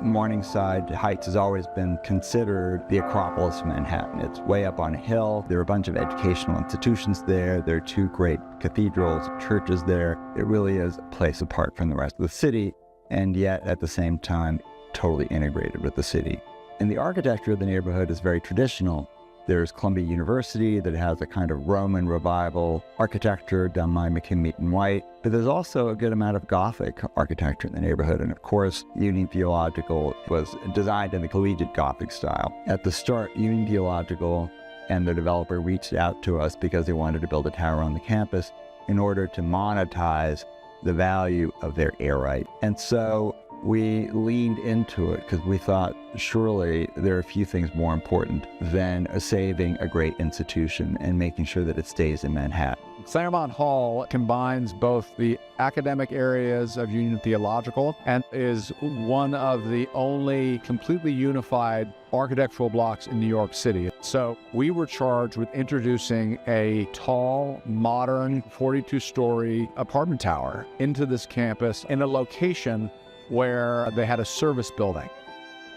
Morningside Heights has always been considered the Acropolis of Manhattan. It's way up on a hill. There are a bunch of educational institutions there. There are two great cathedrals, churches there. It really is a place apart from the rest of the city, and yet at the same time, totally integrated with the city. And the architecture of the neighborhood is very traditional. There's Columbia University that has a kind of Roman revival architecture done by McKim White, but there's also a good amount of Gothic architecture in the neighborhood. And of course, Union Theological was designed in the collegiate Gothic style. At the start, Union Theological and the developer reached out to us because they wanted to build a tower on the campus in order to monetize the value of their air right. And so we leaned into it because we thought, surely there are a few things more important than saving a great institution and making sure that it stays in Manhattan. Claremont Hall combines both the academic areas of Union Theological and is one of the only completely unified architectural blocks in New York City. So we were charged with introducing a tall, modern, 42-story apartment tower into this campus in a location where they had a service building.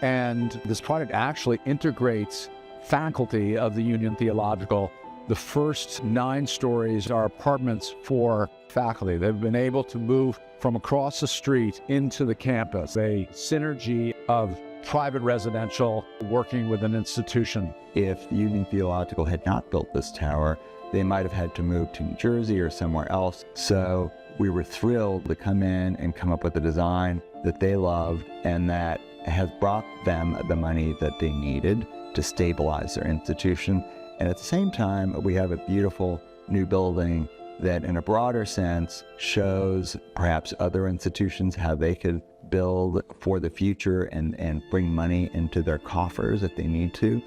And this project actually integrates faculty of the Union Theological. The first 9 stories are apartments for faculty. They've been able to move from across the street into the campus, a synergy of private residential working with an institution. If Union Theological had not built this tower, they might have had to move to New Jersey or somewhere else. So we were thrilled to come in and come up with a design that they loved and that has brought them the money that they needed to stabilize their institution. And at the same time, we have a beautiful new building that in a broader sense shows perhaps other institutions how they could build for the future and bring money into their coffers if they need to.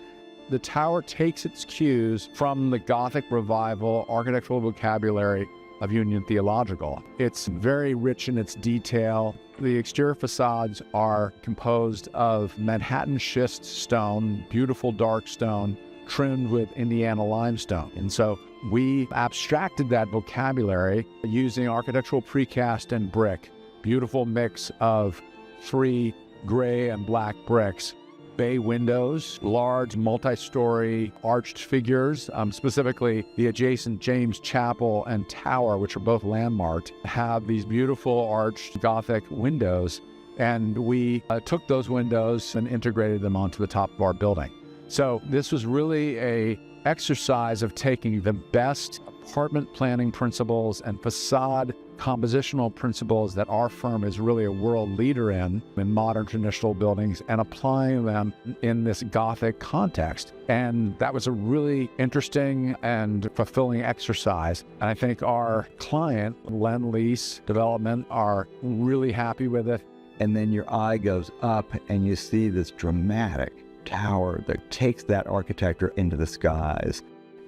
The tower takes its cues from the Gothic revival architectural vocabulary of Union Theological. It's very rich in its detail. The exterior facades are composed of Manhattan schist stone, beautiful dark stone, trimmed with Indiana limestone. And so we abstracted that vocabulary using architectural precast and brick, beautiful mix of 3 gray and black bricks. Bay windows, large multi-story arched figures, specifically the adjacent James Chapel and Tower, which are both landmarked, have these beautiful arched Gothic windows. And we took those windows and integrated them onto the top of our building. So this was really an exercise of taking the best apartment planning principles and facade compositional principles that our firm is really a world leader in modern traditional buildings and applying them in this Gothic context. And that was a really interesting and fulfilling exercise. And I think our client, Lend-Lease Development, are really happy with it. And then your eye goes up and you see this dramatic tower that takes that architecture into the skies.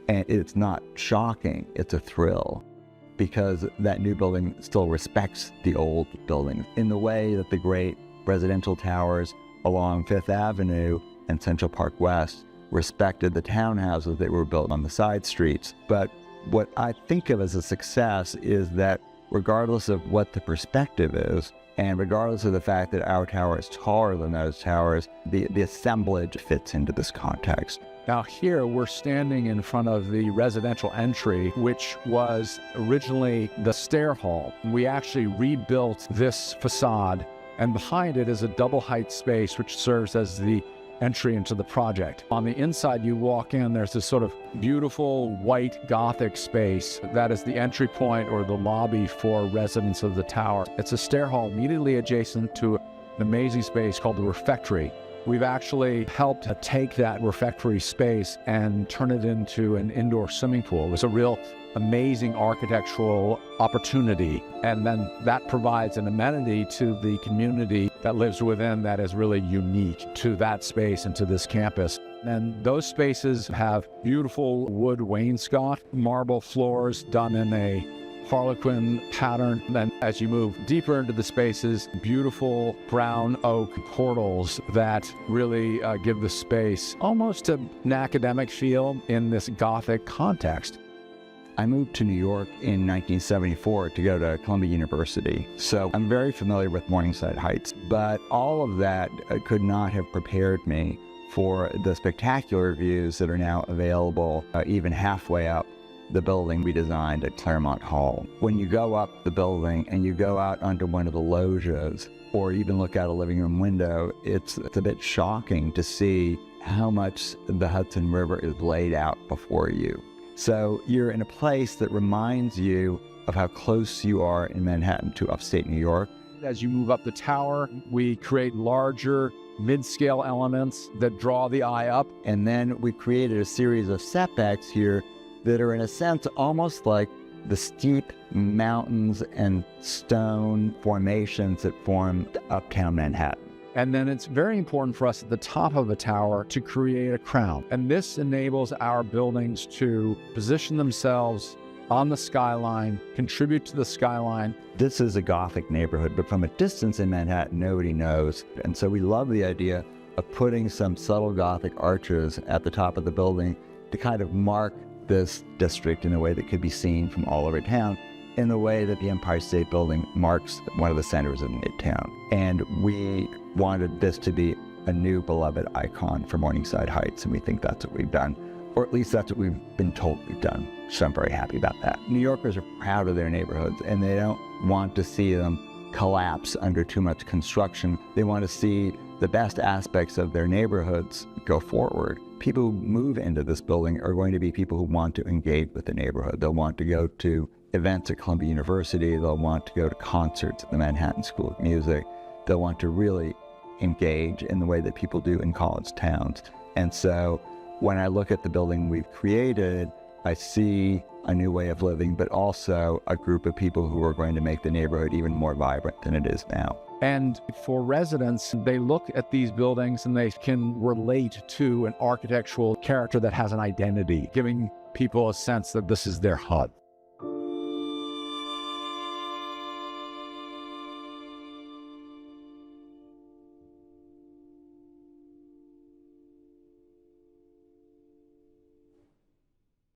And it's not shocking, it's a thrill, because that new building still respects the old building in the way that the great residential towers along Fifth Avenue and Central Park West respected the townhouses that were built on the side streets. But what I think of as a success is that regardless of what the perspective is, and regardless of the fact that our tower is taller than those towers, the assemblage fits into this context. Now here we're standing in front of the residential entry, which was originally the stair hall. We actually rebuilt this facade, and behind it is a double height space which serves as the entry into the project. On the inside you walk in, there's this sort of beautiful white Gothic space that is the entry point or the lobby for residents of the tower. It's a stair hall immediately adjacent to an amazing space called the refectory. We've actually helped take that refectory space and turn it into an indoor swimming pool. It was a real amazing architectural opportunity. And then that provides an amenity to the community that lives within that is really unique to that space and to this campus. And those spaces have beautiful wood wainscot, marble floors done in a Harlequin pattern. Then as you move deeper into the spaces, beautiful brown oak portals that really give the space almost an academic feel in this Gothic context. I moved to New York in 1974 to go to Columbia University, so I'm very familiar with Morningside Heights, but all of that could not have prepared me for the spectacular views that are now available even halfway up the building we designed at Claremont Hall. When you go up the building and you go out onto one of the loggias, or even look out a living room window, it's a bit shocking to see how much the Hudson River is laid out before you. So you're in a place that reminds you of how close you are in Manhattan to upstate New York. As you move up the tower, we create larger mid-scale elements that draw the eye up. And then we created a series of setbacks here that are in a sense almost like the steep mountains and stone formations that form uptown Manhattan. And then it's very important for us at the top of a tower to create a crown. And this enables our buildings to position themselves on the skyline, contribute to the skyline. This is a Gothic neighborhood, but from a distance in Manhattan, nobody knows. And so we love the idea of putting some subtle Gothic arches at the top of the building to kind of mark this district in a way that could be seen from all over town, in the way that the Empire State Building marks one of the centers of Midtown. And we wanted this to be a new beloved icon for Morningside Heights, and we think that's what we've done, or at least that's what we've been told we've done. So I'm very happy about that. New Yorkers are proud of their neighborhoods, and they don't want to see them collapse under too much construction. They want to see the best aspects of their neighborhoods go forward. People who move into this building are going to be people who want to engage with the neighborhood. They'll want to go to events at Columbia University. They'll want to go to concerts at the Manhattan School of Music. They'll want to really engage in the way that people do in college towns. And so when I look at the building we've created, I see a new way of living, but also a group of people who are going to make the neighborhood even more vibrant than it is now. And for residents, they look at these buildings and they can relate to an architectural character that has an identity, giving people a sense that this is their hub.